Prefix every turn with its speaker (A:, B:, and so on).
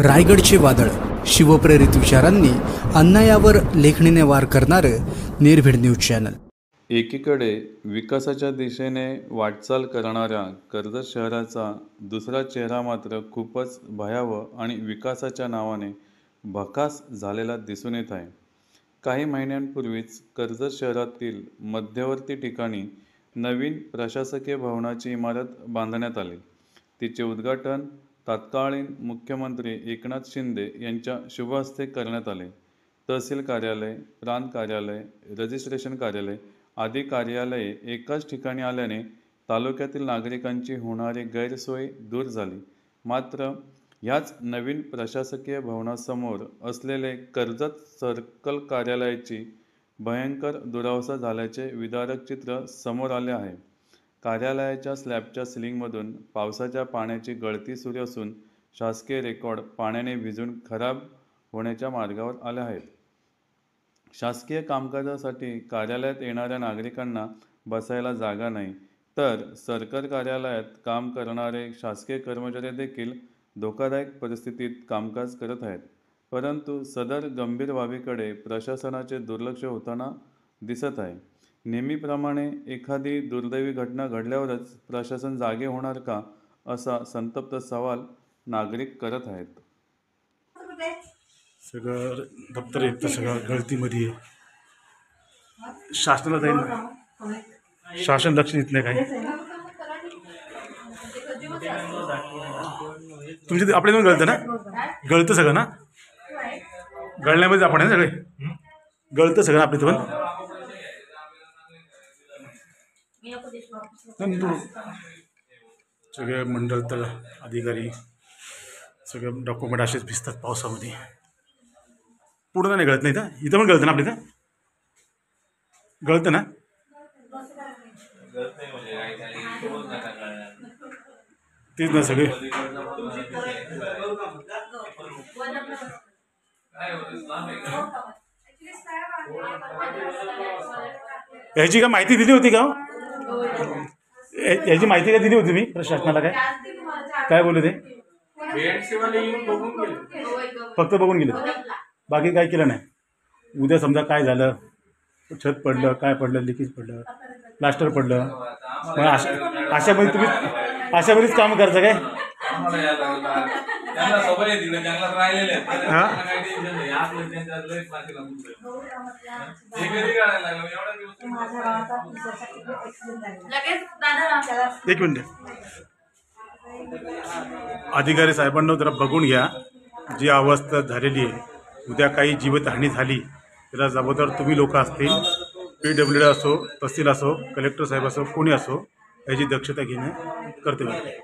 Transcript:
A: रायगडचे वादळ, शिवप्रेरित विचारांनी अन्यायावर लेखणीने वार करणारं निर्भीड न्यूज चॅनल।
B: एकीकडे विकासाच्या दिशेने वाटचाल करणाऱ्या कर्जत शहराचा दुसरा चेहरा मात्र खूपच भयावह आणि विकासाच्या नावाने भकास झालेला दिसून येत आहे। काही महिन्यांपूर्वीच कर्जत शहरातील मध्यवर्ती ठिकाणी नवीन प्रशासकीय भवनाची इमारत बांधण्यात आली। तिचे उद्घाटन तत्कालीन मुख्यमंत्री एकनाथ शिंदे यांच्या शुभ हस्ते करण्यात आले। तहसील कार्यालय, प्रांत कार्यालय, रजिस्ट्रेशन कार्यालय आदी कार्यालये एकाच ठिकाणी आल्याने तालुक्यातील नागरिकांची होणारी गैरसोय दूर झाली। मात्र ह्याच नवीन प्रशासकीय भवनासमोर असलेले कर्जत सर्कल कार्यालयाची भयंकर दुरावस्था झाल्याचे विदारक चित्र समोर आले आहे। कार्यालयाच्या स्लॅबच्या सिलिंगमधून पावसाच्या पाण्याची गळती सुरू असून शासकीय रेकॉर्ड पाण्याने भिजून खराब होण्याच्या मार्गावर आले आहेत। शासकीय कामकाजासाठी कार्यालयात येणाऱ्या नागरिकांना बसायला जागा नाही, तर सरकारी कार्यालयात काम करणारे शासकीय कर्मचारी देखील धोकादायक परिस्थितीत कामकाज करत आहेत। परंतु सदर गंभीर बाबीकडे प्रशासनाचे दुर्लक्ष होताना दिसत आहे। नेहमीप्रमाणे एखादी दुर्दैवी घटना घडल्यावरच प्रशासन जागे होणार का, असा संतप्त सवाल नागरिक करत आहेत।
C: सगळं दप्तर एक तर सगळं गळतीमध्ये आहे। शासनाला जाईल, शासन लक्ष देत नाही काही। तुमच्या आपल्या पण गळतं ना, गळतं सगळं ना, गळण्यामध्ये आपण आहे सगळे, गळतं सगळं आपल्या पण। सगळे मंडळ तर अधिकारी सगळे डॉक्युमेंट असेच भिजतात पावसामध्ये। पूर्ण नाही गळत, नाही तर इथं पण गळतं ना, आपल्या इथं गळतं ना। तेच ना सगळे याची का माहिती दिली होती का? याची माहिती काय दिली होती मी प्रशासनाला? काय बोलले ते? फक्त बघून गेले, बाकी काय केलं नाही। उद्या समजा काय झालं, छत पडलं, काय पडलं, लिकेज पडलं, प्लास्टर पडलं, मग अशामध्ये तुम्ही अशामध्येच काम करता काय? एक मिनिट, अधिकारी साहेबांना जरा बघून घ्या। जी अवस्था झालेली आहे, उद्या काही जीवितहानी झाली त्याला जबाबदार तुम्ही लोक असतील, PWD असो, तहसील असो, कलेक्टर साहेब असो, कोणी असो, याची दक्षता घेणे कर्तव्य आहे।